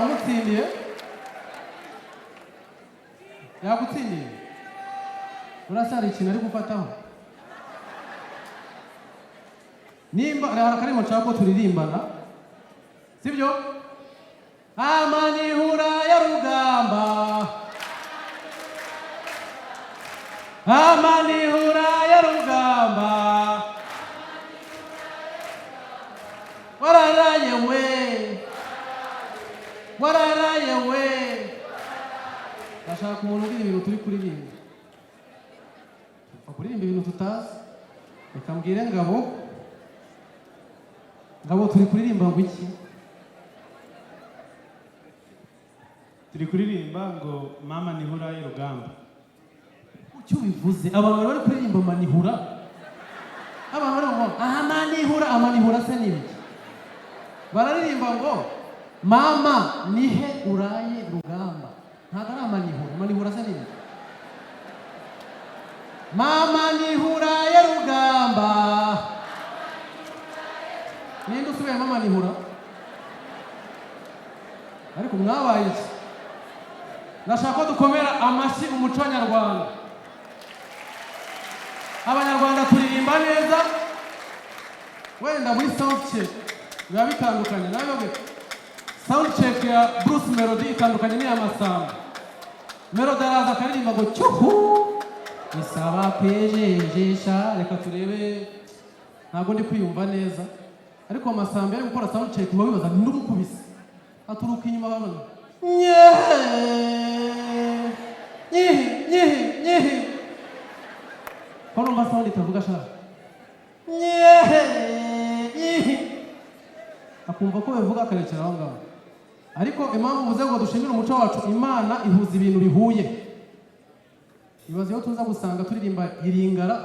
wamutsindiye yagutsindiye urasara ikintu ari gufataho nimba hari akarimo nshaka ko turirimbana sibyo amanihura ya rugamba amanihura ya rugamba wararaye we wararaye we ndashaka umuntu ugira ibintu turi kuririmba kuririmba ibintu tutazi reka mbwire ngabo turi kuririmba ngo iki turi kuririmba ngo mama nihura y'urugamba icyo bivuze abantu bari kuririmba manihura abantu bari ngo aha manihura amanihura se n'ibiki bararirimba ngo mama nihe uraye rugamba ntabwo ari amanihura se n'ibiki mama nihura ya rugamba ninde usubiye mama nihura ariko mwabaye iki nashaka ko dukomera amashyi umuco nyarwanda abanyarwanda turirimba neza wenda muri sound check biba bitandukanye nawe sound check ya Bruce Melody itandukanye n'iya Masamba Melody araza akaririmba ngo cyuhu isaba kwejejesha reka turebe ntabwo ndi kwiyumva neza ariko Masamba ari gukora sound check uba wibaza ninde umukubise aturuka inyuma babona nyehe kono mba sound itavuga shaka nyehe akumva ko bivuga akarekera aho ngaho ariko impamvu uvuze ngo dushimire umuco wacu Imana ihuza ibintu bihuye ibaze iyo tuza gusanga turirimba iringara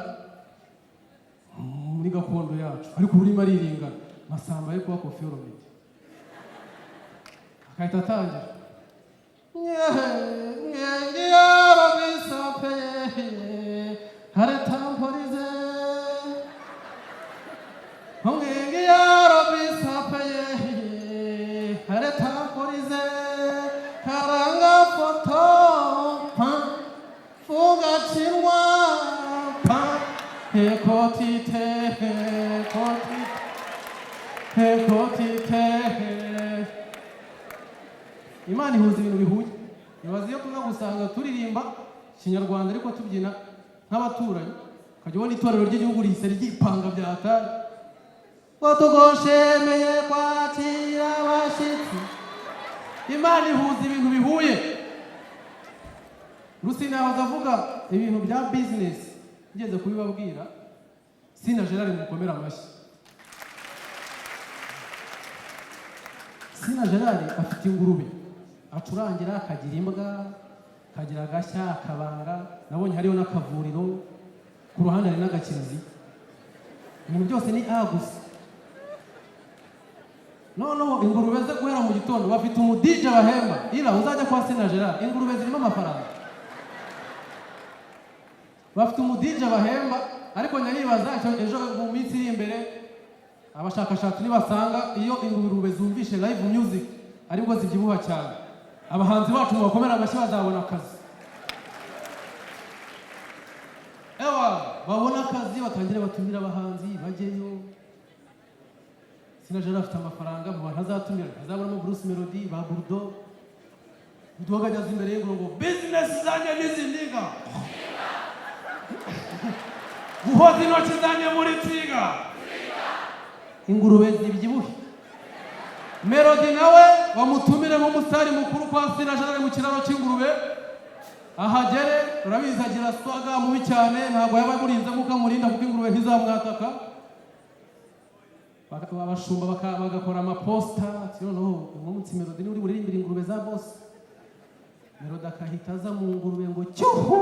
muri gakondo yacu ariko urimo ariringara Masamba ari kuba Koffi Olomide akahita atangira hare tamporize hongengi yarobisapeye hare tamporize karanga foto fugachinwa hekotite Imana ihuza ibintu bihuye nibaze iyo tuza gusanga turirimba Kinyarwanda ariko tubyina nk'abaturanyi ukajya ubona itorero ry'igihugu rihise ryipanga bya hatari watugoshemeye kwakira abashyitsi Imana ihuza ibintu bihuye Rusine yahoze avuga ibintu bya business ngeze kubibabwira Sina Gerard mukomera amashyi Sina Gerard afite ingurube acurangira akagira imbwa kagira agashya akabanga nabonye hariyo n'akavuriro ku ruhande hari n'agakirizi ibintu byose ni agusa noneho ingurube ze guhera mu gitondo bafite umudije bahemba ira uzajya kwa Sina Gerard ingurube zirimo amafaranga bafite umudije bahemba ariko nyaribaza ejo mu minsi iri imbere abashakashatsi nibasanga iyo ingurube zumvishe live music aribwo zibyibuha cyane abahanzi bacu mu bakomera amashyi bazabona akazi babona akazi batangira batumira abahanzi bajyeyo Sina Gerard afite amafaranga mu bantu azatumira azabonamo Bruce Melody ba Burdo udwagajyaza imbere y'ingurube ngo business zanjye nizindinga guhoza intoki zanjye muri twiga ingurube zibyibuhe Melody nawe bamutumire nk'umusitari mukuru kwa Sina Gerard mu kiraro cy'ingurube ahagere urabizi agira swaga mubi cyane ntabwo yaba murinze kuko amurinda kuko ingurube ntizamwataka abashumba bagakora amaposta noneho umunsi Melody ni uri buririmbira ingurube za boss Melody akahita aza mu ngurube ngo cyuhu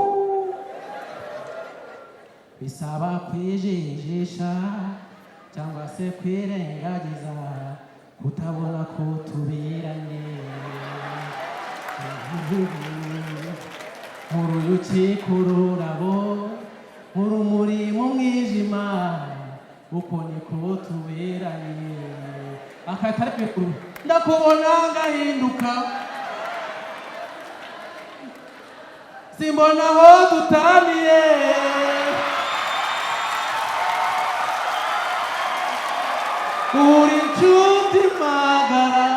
bisaba kwijejesha cyangwa se kwirengagiza kutabona ko tubiranye uruyuki kururabo urumuri mu mwijima uko niko tubiranye akatari kuri ndakubona ngahinduka simbona aho dutaniye uri inshuti magara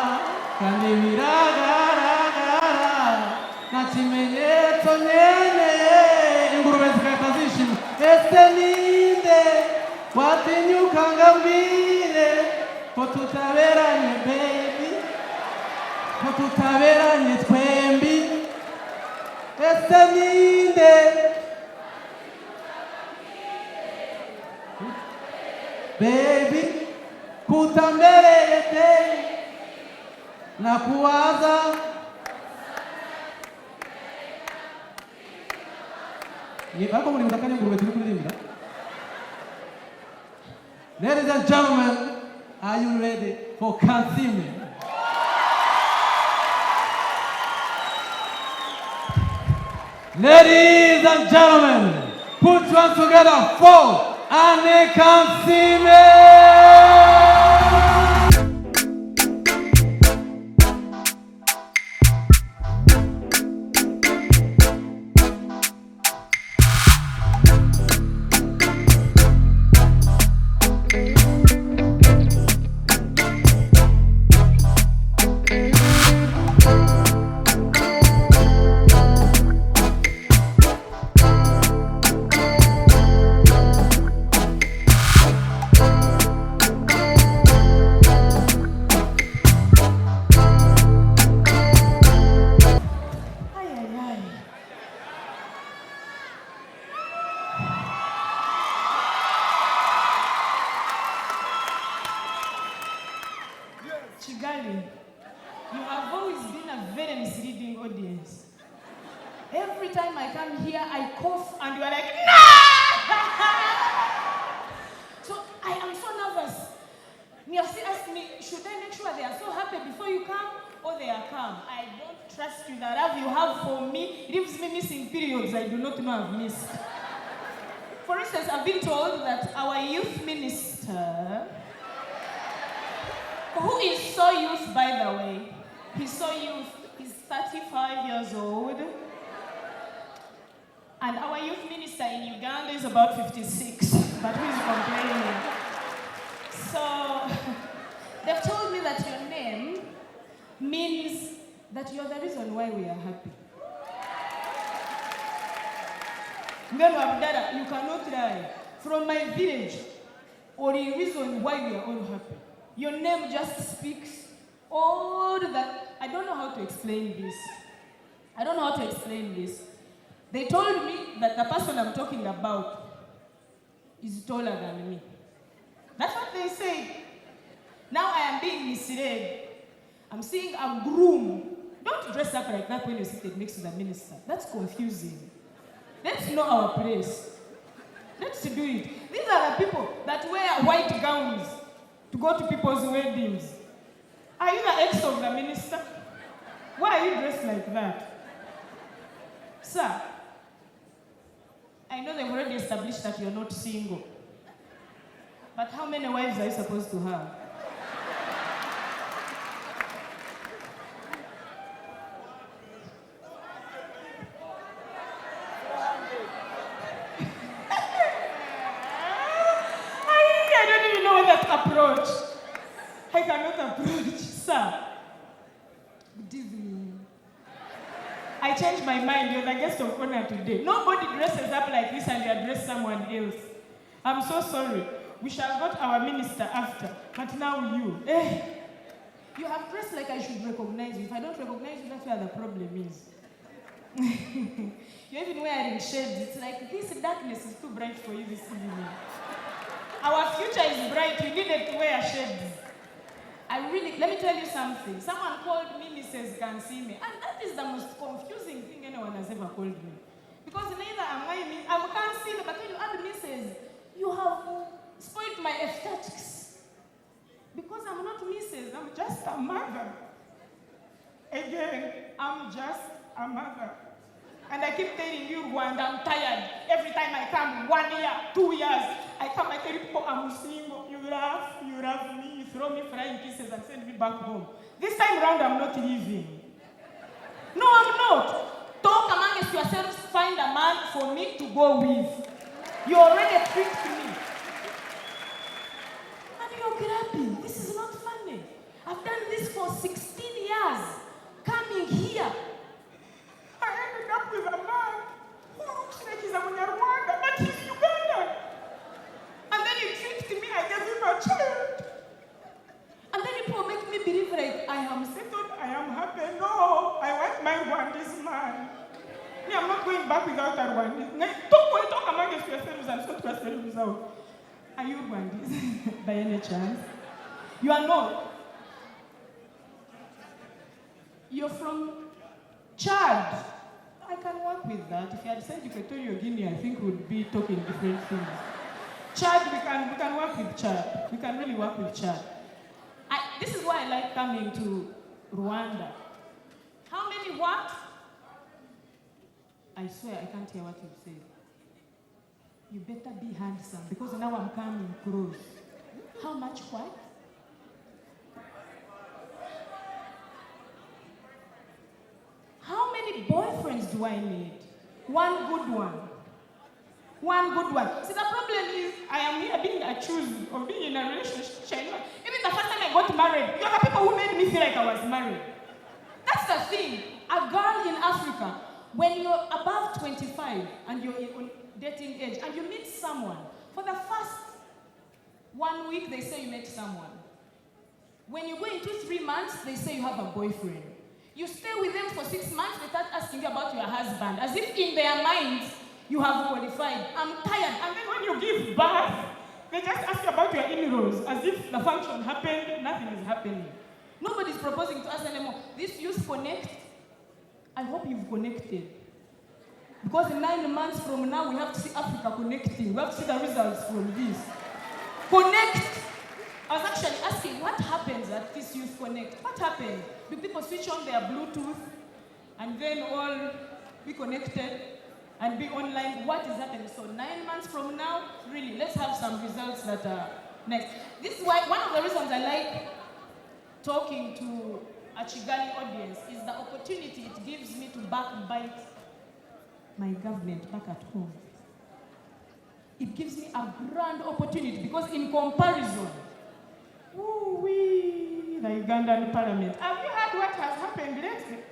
kandi biragaragara nta kimenyetso nkeneye ingurube zigahita zishima ese ninde watinyuka ngambwire ko tutaberanye baby ko tutaberanye twembi ese ninde baby kutambereye baby nakuwaza ariko muri mutaka n'ingurube turi kuririmba. Ladies and gentlemen, are you ready for Kansiime? Ladies and gentlemen, put your hands together for Kansiime! Kigali, you have always been a very misleading audience. Every time I come here, I cough and you are like, no! So I am so nervous. Miasi asked me, should I make sure they are so happy before you come or they are calm? I don't trust you. The love you have for me leaves me missing periods I do not know I've missed. For instance, I've been told that our youth minister, who is so youth, by the way. He's so youth. He's 35 years old. And our youth minister in Uganda is about 56, but who's complaining? So, they've told me that your name means that you're the reason why we are happy. Ngeno Abdara, you cannot lie. From my village, or the reason why we are all happy. Your name just speaks all that. I don't know how to explain this. They told me that the person I'm talking about is taller than me. That's what they say. Now I am being misled. I'm seeing a groom. Don't dress up like that when you're seated next to the minister. That's confusing. Let's know our place. Let's do it. These are the people that wear white gowns to go to people's weddings. Are you the ex of the minister? Why are you dressed like that? Sir, I know they've already established that you're not single. But how many wives are you supposed to have? I don't even know that approach. I cannot approach, sir. Good evening. I changed my mind. You're the guest of honor today. Nobody dresses up like this and you address someone else. I'm so sorry. We shall got our minister after. But now you. You have dressed like I should recognize you. If I don't recognize you, that's where the problem is. You're even wearing shades. It's like this darkness is too bright for you this evening. Our future is bright. You needed to wear shades. Let me tell you something. Someone called me Mrs. Kansiime, and that is the most confusing thing anyone has ever called me. Because neither am I'm Kansiime, but when you add Mrs., you have spoiled my aesthetics. Because I'm not Mrs., I'm just a mother. Again, I'm just a mother. And I keep telling you, Rwanda, I'm tired. Every time I come, 1 year, 2 years, I come, I tell people I'm single. You laugh, me, throw me flying kisses and send me back home. This time around, I'm not leaving. No, I'm not. Talk amongst yourselves, find a man for me to go with. You already tricked me. And you're grabbing. This is not funny. I've done this for 16 years. Coming here. I ended up with a man who looks like he's a Munyarwanda, but he's Ugandan. And then he tricked me, I gave him a child. And then people make me believe like I am settled, I am happy. No, I want my Rwandese man. Me, I'm not going back without a Rwandese. Talk among yourselves and sort yourselves out. Are you Rwandese by any chance? You are not. You're from Chad. I can work with that. If you had said Equatorial Guinea, I think we'd be talking different things. Chad, we can work with Chad. We can really work with Chad. This is why I like coming to Rwanda. How many what? I swear I can't hear what you say. You better be handsome because now I'm coming close. How much what? How many boyfriends do I need? One good one. One good one. See, the problem is, I am here being accused of being in a relationship. Even the first time I got married, you are the people who made me feel like I was married. That's the thing. A girl in Africa, when you're above 25 and you're in dating age and you meet someone, for the first 1 week, they say you met someone. When you go into 3 months, they say you have a boyfriend. You stay with them for 6 months, they start asking you about your husband, as if in their minds, you have qualified. I'm tired. And then when you give birth, they just ask you about your in-laws, as if the function happened, nothing is happening. Nobody's proposing to us anymore. This youth connect, I hope you've connected. Because in 9 months from now, we have to see Africa connecting. We have to see the results from this. Connect. I was actually asking, what happens at this youth connect? What happens? Do people switch on their Bluetooth and then all be connected and be online? What is happening? So 9 months from now, really, let's have some results that are next. This is why one of the reasons I like talking to a Kigali audience is the opportunity it gives me to backbite my government back at home. It gives me a grand opportunity because in comparison, the Ugandan parliament. Have you heard what has happened lately?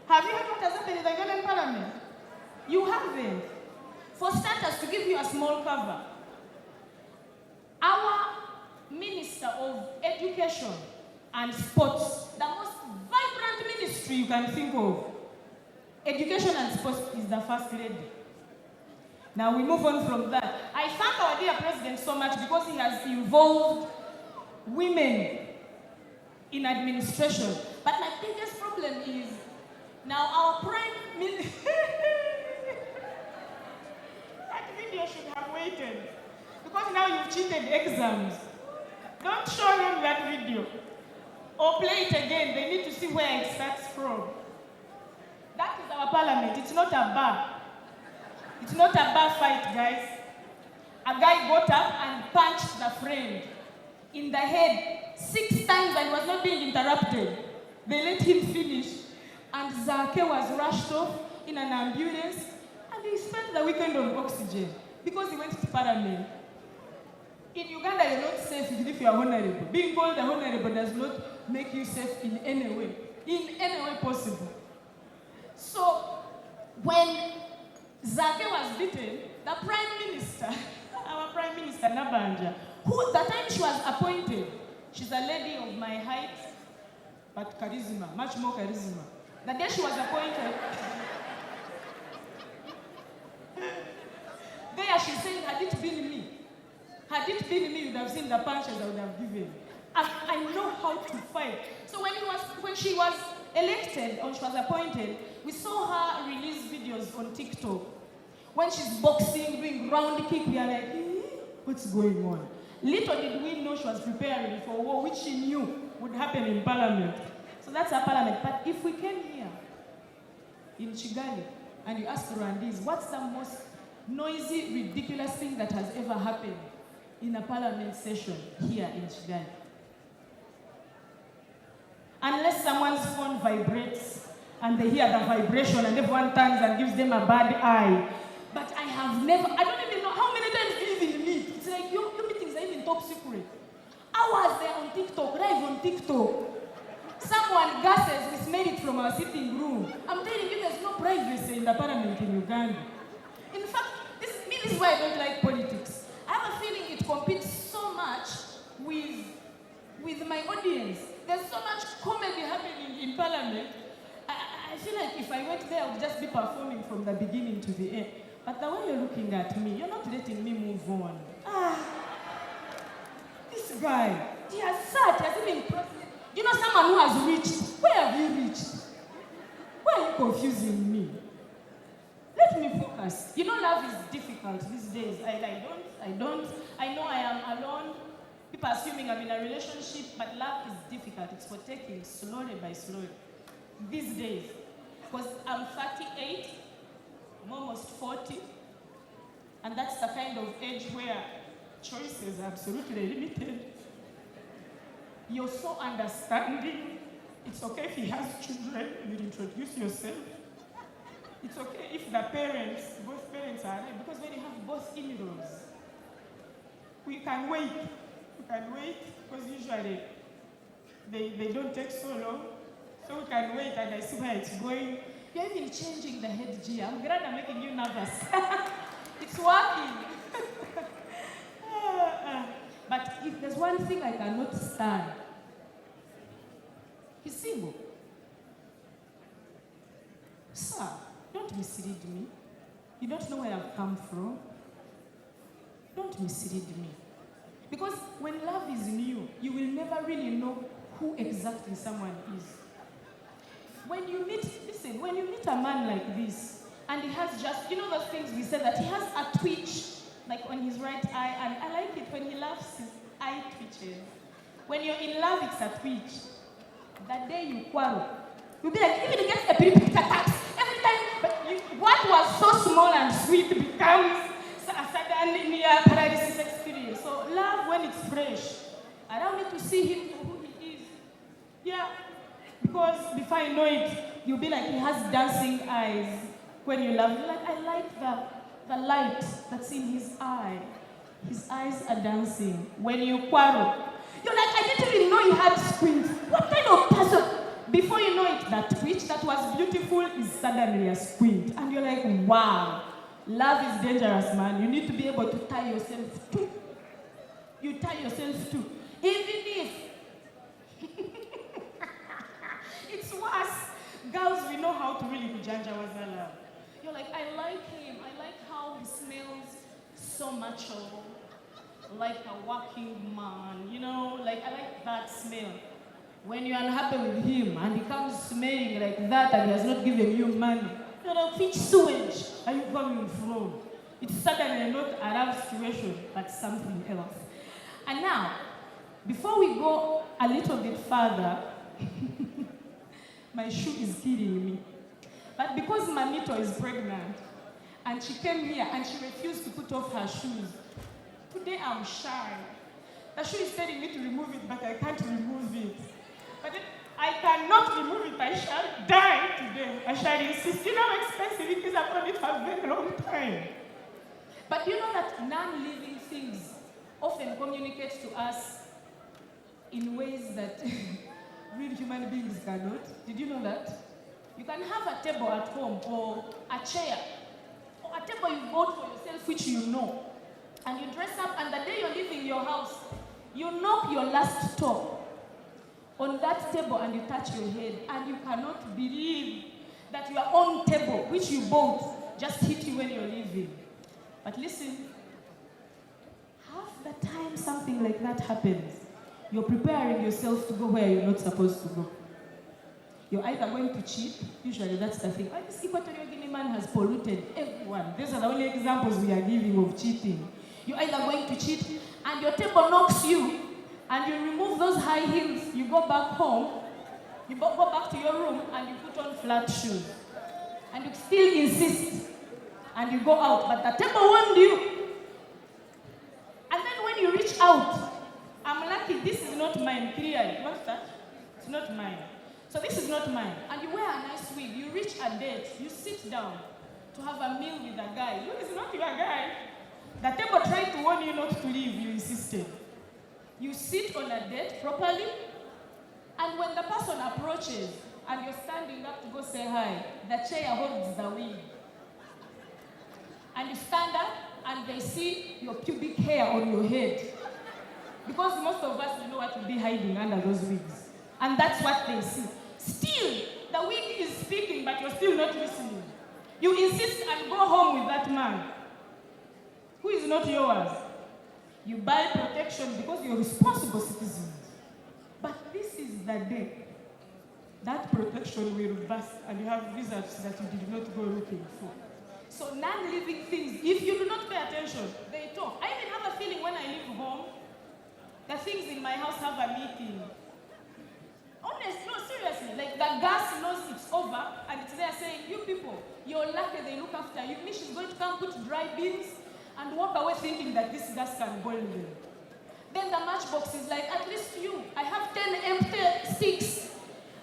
Have you heard what has happened in the Ugandan parliament? You haven't. For starters, to give you a small cover, our Minister of Education and Sports, the most vibrant ministry you can think of, Education and Sports, is the First Lady. Now we move on from that. I thank our dear President so much because he has involved women in administration. But my biggest problem is now our Prime Minister. That video should have waited because now you've cheated exams. Don't show them that video or play it again. They need to see where it starts from. That is our parliament. It's not a bar. It's not a bar fight, guys. A guy got up and punched the friend in the head 6 times and was not being interrupted. They let him finish. And Zake was rushed off in an ambulance and he spent the weekend on oxygen because he went to parliament. In Uganda, you're not safe even if you are honorable. Being called a honorable does not make you safe in any way possible. So, when Zake was beaten, the Prime Minister, our Prime Minister Nabanja, who the time she was appointed, she's a lady of my height, but charisma, much more charisma. The day she was appointed, there she said, had it been me, you'd have seen the punches I would have given. I know how to fight. So when she was elected or she was appointed, we saw her release videos on TikTok. When she's boxing, doing round kick, we are like, what's going on? Little did we know she was preparing for war, which she knew would happen in parliament. So that's our parliament. But if we came here in Kigali and you ask Rwandese, what's the most noisy, ridiculous thing that has ever happened in a parliament session here in Kigali? Unless someone's phone vibrates and they hear the vibration and everyone turns and gives them a bad eye. But I have never, I don't even know how many times you even meet. It's like your meetings are even top secret. Hours they're on TikTok, live on TikTok. Someone gasses, we made it from our sitting room. I'm telling you, there's no privacy in the parliament in Uganda. In fact, this is why I don't like politics. I have a feeling it competes so much with my audience. There's so much comedy happening in parliament. I feel like if I went there, I would just be performing from the beginning to the end. But the way you're looking at me, you're not letting me move on. This guy, he has even crossed. You know someone who has reached. Where have you reached? Why are you confusing me? Let me focus. You know love is difficult these days. I know I am alone. People assuming I'm in a relationship, but love is difficult. It's for taking slowly by slowly. These days. Because I'm 38, I'm almost 40, and that's the kind of age where choices are absolutely limited. You're so understanding. It's okay if he has children, you introduce yourself. It's okay if the parents, both parents are there, because when you have both in-laws, we can wait. We can wait, because usually they don't take so long. So we can wait, and I see where it's going. You're even changing the headgear. I'm glad I'm making you nervous. It's working. But if there's one thing I cannot stand, he's single. Sir, don't mislead me. You don't know where I've come from. Don't mislead me. Because when love is new, you will never really know who exactly someone is. When you meet a man like this, and he has just, you know those things we said that he has a twitch, like on his right eye, and I like it when he laughs, his eye twitches. When you're in love, it's a twitch. That day you quarrel, you'll be like, even against the people, it attacks every time. But what was so small and sweet becomes a sudden near paralysis experience. So love when it's fresh. Allow me to see him for who he is. Yeah. Because before I know it, you'll be like, he has dancing eyes. When you love, you're like, I like the light that's in his eye. His eyes are dancing. When you quarrel, you're like, I didn't even know he had squint. What kind of person? Before you know it, that twitch that was beautiful is suddenly a squint. And you're like, wow, love is dangerous, man. You need to be able to tie yourself to. You tie yourself to. Even if it's worse. Girls, we know how to really judge our love. You're like, I like him. I like how he smells so macho. Like a working man, you know? Like, I like that smell. When you're unhappy with him and he comes smelling like that and he has not given you money, you're like, which sewage are you coming from? It's suddenly not a love situation, but something else. And now, before we go a little bit further, my shoe is killing me. But because Mamito is pregnant, and she came here and she refused to put off her shoes, today I'm shy. The shoe is telling me to remove it, but I can't remove it. But I cannot remove it. I shall die today. I shall insist. You know how expensive it is. I've done it for a very long time. But you know that non-living things often communicate to us in ways that real human beings cannot. Did you know that? You can have a table at home or a chair or a table you bought for yourself which you know. And you dress up and the day you're leaving your house, you knock your last toe on that table and you touch your head and you cannot believe that your own table, which you bought, just hit you when you're leaving. But listen, half the time something like that happens, you're preparing yourself to go where you're not supposed to go. You're either going to cheat, usually that's the thing. This Equatorial Guinea man has polluted everyone. These are the only examples we are giving of cheating. You're either going to cheat and your table knocks you and you remove those high heels, you go back home, you go back to your room and you put on flat shoes. And you still insist and you go out, but the table warned you. And then when you reach out, I'm lucky, this is not mine, clearly. What's that? It's not mine. So this is not mine. And you wear a nice wig. You reach a date. You sit down to have a meal with a guy. You is not your guy. The table tried to warn you not to leave. You insisted. You sit on a date properly. And when the person approaches and you're standing up to go say hi, the chair holds the wig. And you stand up and they see your pubic hair on your head. Because most of us, we know what to be hiding under those wigs. And that's what they see. Still, the wig is speaking, but you're still not listening. You insist and go home with that man who is not yours. You buy protection because you're responsible citizens. But this is the day that protection will burst and you have results that you did not go looking for. So non-living things, if you do not pay attention, they talk. I even have a feeling when I leave home, the things in my house have a meeting. Honest, no, seriously. Like the gas knows it's over and it's there saying, you people, you're lucky they look after you. She's going to come put dry beans and walk away thinking that this gas can boil them. Then the matchbox is like, at least you, I have 10 empty sticks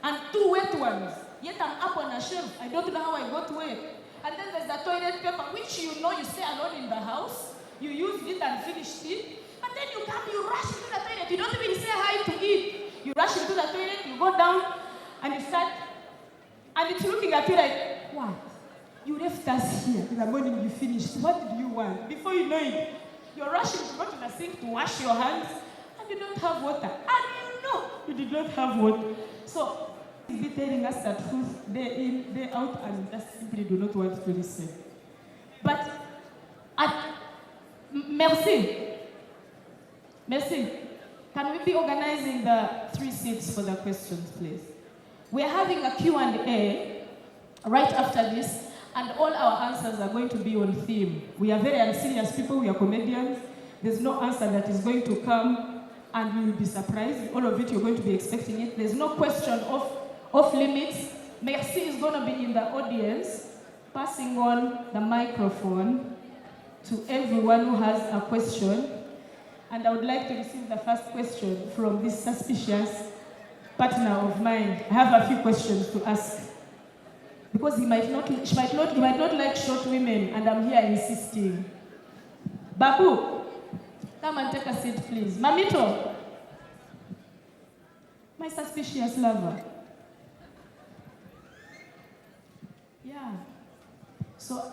and 2 wet ones. Yet I'm up on a shelf. I don't know how I got wet. And then there's the toilet paper, which you know you stay alone in the house. You used it and finished it. But then you come, you rush into the toilet. You don't even say hi to it. You rush into the toilet, you go down, and you start, and it's looking at you like, what? You left us here. In the morning you finished. What did you want? Before you know it, you're rushing to go to the sink to wash your hands, and you don't have water. And you know you did not have water. So, he'll be telling us the truth day in, day out, and we just simply do not want to listen. But, merci. Can we be organizing the 3 seats for the questions, please? We are having a Q&A right after this, and all our answers are going to be on theme. We are very unserious people, we are comedians. There's no answer that is going to come and you will be surprised. All of it, you're going to be expecting it. There's no question off limits. Merci is going to be in the audience, passing on the microphone to everyone who has a question. And I would like to receive the first question from this suspicious partner of mine. I have a few questions to ask. Because he might not like short women, and I'm here insisting. Babu, come and take a seat, please. Mamito, my suspicious lover. Yeah. So,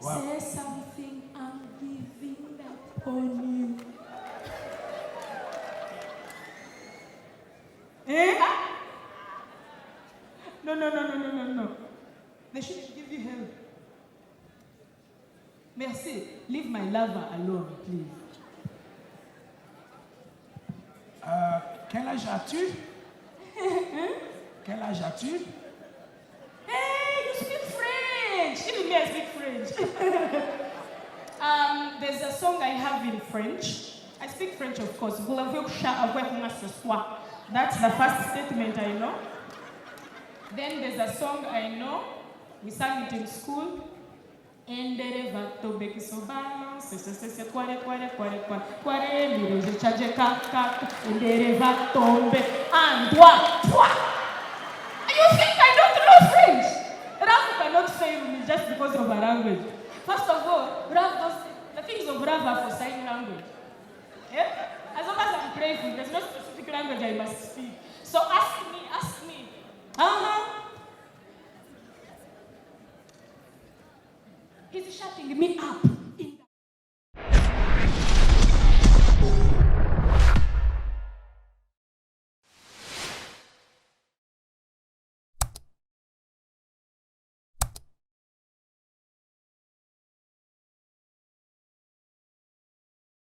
wow. Say something, I'm giving that on you. Eh? No. They shouldn't give you help. Merci. Leave my lover alone, please. Quel âge as-tu? Quel âge as-tu? Hey, you speak French! Even me, I speak French. There's a song I have in French. I speak French, of course. That's the first statement I know. Then there's a song I know. We sang it in school. Enderevato bekisobano, se kware, chaje kaka, enderevato be, andwa, twa. You think I don't know French? Rav cannot fail me just because of a language. First of all, the things of Rav are for sign language. Yeah? As long as I'm grateful, there's no specific language I must speak. So ask me. He's shutting me up.